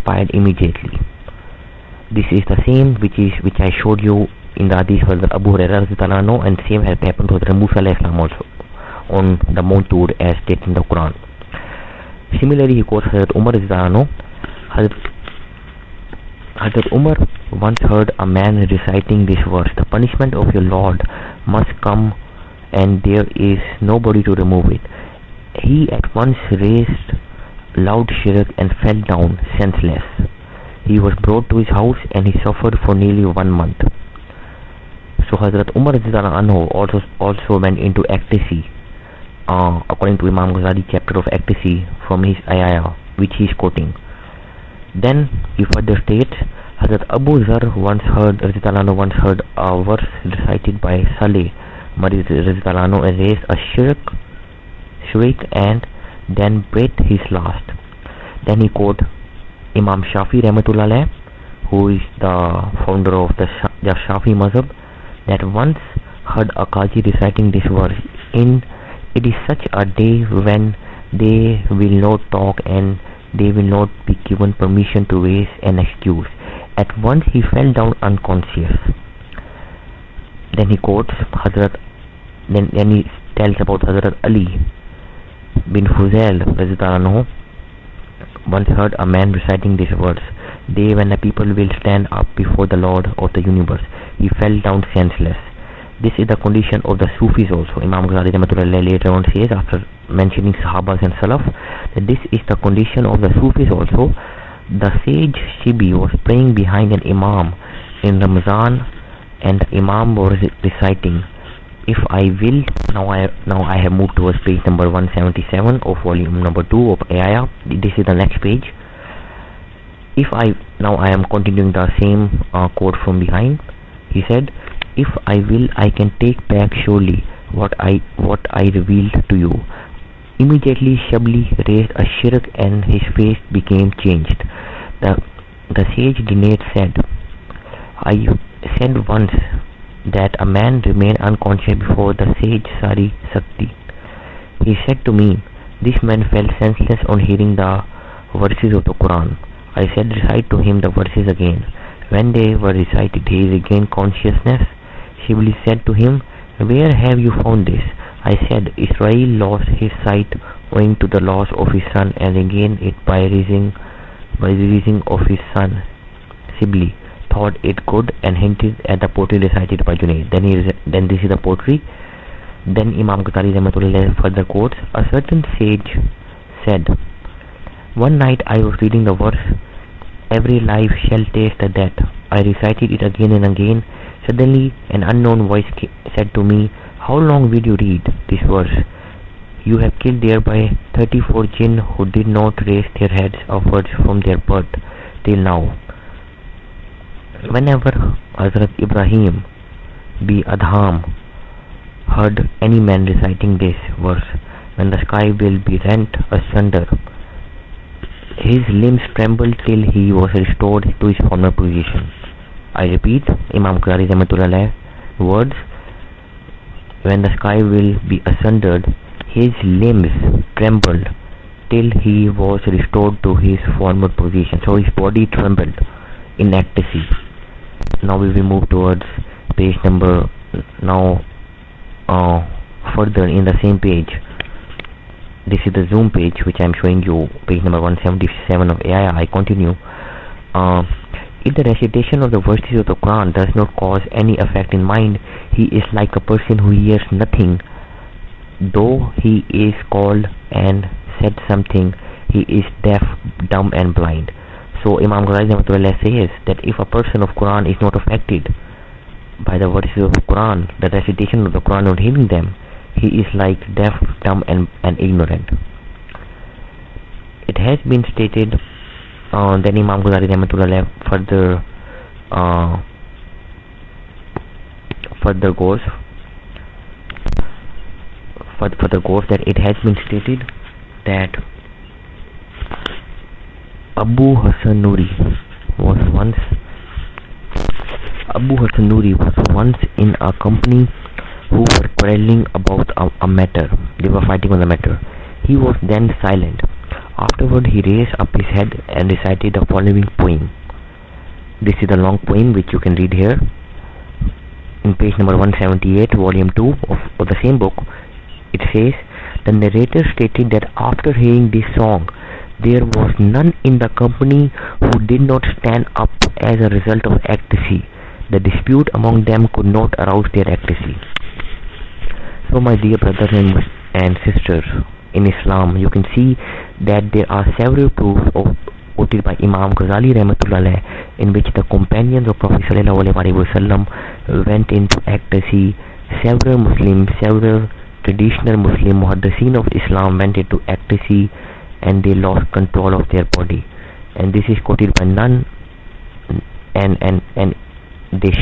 expired immediately. This is the same which I showed you in the hadith of Abu Hurairah radhiyallahu anhu, and same has happened to Musa alayhi salam also on the Mount Tur as stated in the Quran. Similarly, he quotes Hazrat Umar radhiyallahu anhu. Hazrat Umar once heard a man reciting this verse: "The punishment of your Lord must come, and there is nobody to remove it." He at once raised loud shriek and fell down senseless. He was brought to his house and he suffered for nearly 1 month. So Hazrat Umar also went into ecstasy, according to Imam Ghazali chapter of ecstasy from his ayah which he is quoting. Then he further states, Hazrat Abu Zar once heard a verse recited by Saleh Marid and raised a shriek and then breathed his last. Then he quote Imam Shafi Rahmatullah alayh, who is the founder of the Shafi Mazhab, that once heard a Qazi reciting this verse: "It is such a day when they will not talk and they will not be given permission to raise an excuse." At once he fell down unconscious. Then he quotes then he tells about Hazrat Ali bin Fuzail radhiyallahu once heard a man reciting this verse: "Day when the people will stand up before the Lord of the universe." He fell down senseless. This is the condition of the Sufis also. Imam Ghazali later on says, after mentioning Sahabas and Salaf, that this is the condition of the Sufis also. The sage Shibi was praying behind an Imam in Ramazan, and the Imam was reciting, "If I will," now I have moved towards page number 177 of volume number 2 of Ayah. This is the next page. Now I am continuing the same quote from behind. He said, "If I will, I can take back surely what I revealed to you." Immediately Shabli raised a shirk and his face became changed. The sage Dinet said, "I said once that a man remained unconscious before the sage Sari Sakti. He said to me, 'This man fell senseless on hearing the verses of the Quran.' I said, 'Recite to him the verses again.' When they were recited, he regained consciousness. Shibli said to him, 'Where have you found this?' I said, 'Israel lost his sight owing to the loss of his son and regained it by the raising of his son.' Shibli thought it good and hinted at the poetry recited by Junaid. Then this is the poetry. Then Imam Ghazali Rahmatullah further quotes, a certain sage said, "One night I was reading the verse, 'Every life shall taste the death.' I recited it again and again. Suddenly an unknown voice said to me, 'How long will you read this verse? You have killed thereby 34 jinn who did not raise their heads upwards from their birth till now.' Whenever Hazrat Ibrahim B. Adham heard any man reciting this verse, when the sky will be rent asunder, his limbs trembled till he was restored to his former position." I repeat, Imam Ghazali Rahmatullah words, when the sky will be sundered, his limbs trembled till he was restored to his former position. So his body trembled in ecstasy. Now we will move towards page number, further in the same page. This is the Zoom page which I am showing you, page number 177 of AI. I continue. If the recitation of the verses of the Quran does not cause any effect in mind, he is like a person who hears nothing. Though he is called and said something, he is deaf, dumb and blind. So Imam Ghazali says that if a person of Quran is not affected by the verses of the Quran, the recitation of the Quran, not hearing them, he is like deaf, dumb and ignorant. It has been stated, then Imam Ghazali further goes that it has been stated that Abu Hassan Nuri was once in a company who were quarreling about a matter. They were fighting on the matter. He was then silent. Afterward, he raised up his head and recited the following poem. This is a long poem which you can read here in page number 178, volume 2 of the same book. It says, the narrator stated that after hearing this song, there was none in the company who did not stand up as a result of ecstasy. The dispute among them could not arouse their ecstasy. So my dear brothers and sisters in Islam, you can see that there are several proofs quoted by Imam Ghazali Rahmatullah Alayh, in which the companions of Prophet Sallallahu Alaihi Wasallam went into ecstasy. Several traditional Muslim muhaddithin of Islam went into ecstasy and they lost control of their body. And this is quoted by none, and they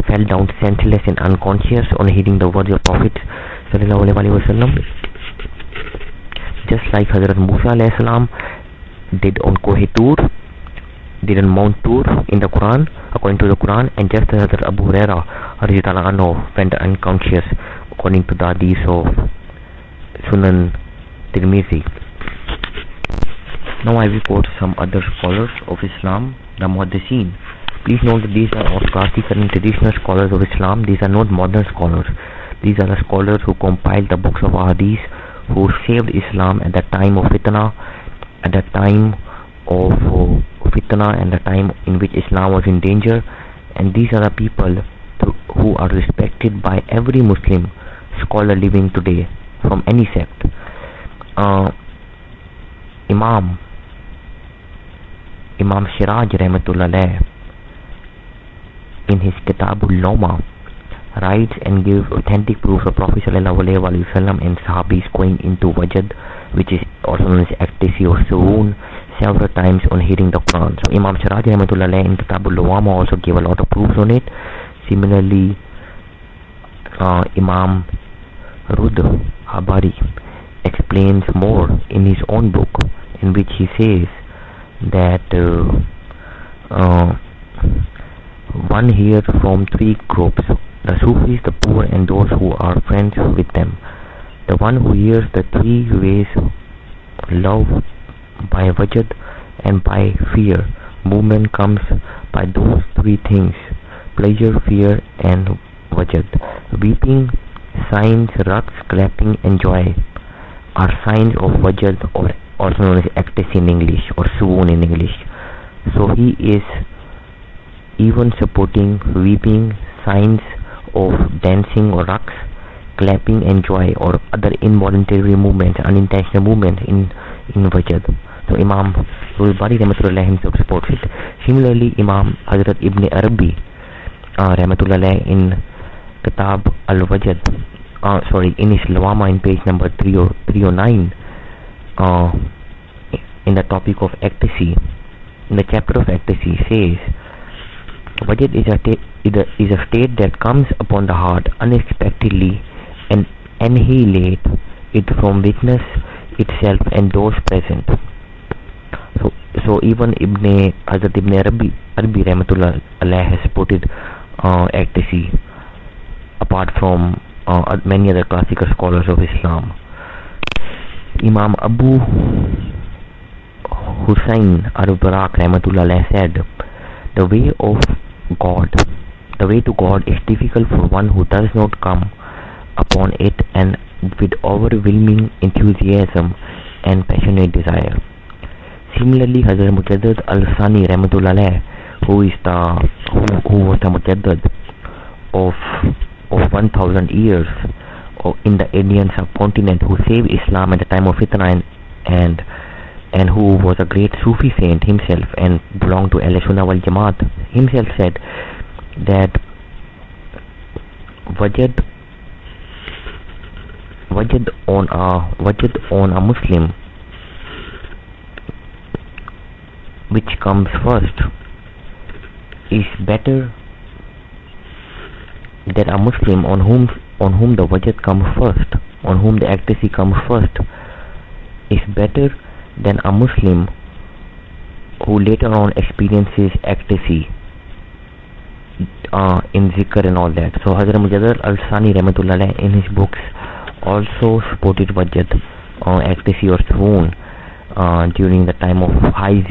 fell down senseless and unconscious on hearing the words of Prophet Sallallahu Alaihi Wasallam, just like Hazrat Musa alayhi salam did on Mount Tur in the Quran, according to the Quran, and just as Hazrat Abu Hurairah went unconscious according to the hadiths of Sunan Tirmizi. Now I will quote some other scholars of Islam, the Muhaddithin. Please note that these are all classical and traditional scholars of Islam. These are not modern scholars. These are the scholars who compiled the books of hadith, who saved Islam at the time of fitna, and the time in which Islam was in danger. And these are the people who are respected by every Muslim scholar living today from any sect. Imam Siraj Rahmatullah Alayh, in his Kitabul Lawma, writes and gives authentic proofs of Prophet Sallallahu Alaihi Wasallam and Sahabis going into Wajd, which is also known as ecstacy or swoon, several times on hearing the Quran. So Imam Siraj Rahmatullah Alayh in Kitabul Lawma also gave a lot of proofs on it. Similarly, Imam Rud Habari explains more in his own book, in which he says that one hears from three groups: the Sufis, the poor, and those who are friends with them. The one who hears the three ways: love by Wajd and by fear. Movement comes by those three things: pleasure, fear, and Wajd. Weeping, signs, raqs, clapping, and joy are signs of Wajd, or also known as ecstasy in English, or swoon in English. So he is even supporting weeping, signs of dancing or raqs, clapping, and joy, or other involuntary movements, unintentional movements in Wajd. So Imam Bari Rahmatullah himself supports it. Similarly, Imam Hazrat Ibn Arabi Rahmatullah in Kitab Al-Wajd, in his Lawama in page number 309, in the topic of ecstasy, in the chapter of ecstasy, says, Wajd is a state that comes upon the heart unexpectedly and annihilate it from witness itself and those present. So even Hazrat Ibn Arabi Rahmatullah Alayh has supported ecstasy, apart from many other classical scholars of Islam. Imam Abu Hussain al-Barak Rahmatullah Alayh said, the way to God is difficult for one who does not come upon it and with overwhelming enthusiasm and passionate desire. Similarly, Hazrat Mujaddid al-Sani Rahmatullah Alayh, who was the Mujaddid of 1000 years in the Indian subcontinent, who saved Islam at the time of fitna, and who was a great Sufi saint himself and belonged to Ahl-Sunnah wal Jamaat, himself said that Wajd on a Muslim, which comes first, is better than a Muslim on whom the Wajd comes first, on whom the ecstasy comes first, is better than a Muslim who later on experiences ecstasy in zikr and all that. So Hazrat Mujaddid al-Sani Rahmatullah in his books also supported Wajd ecstasy or swoon during the time of high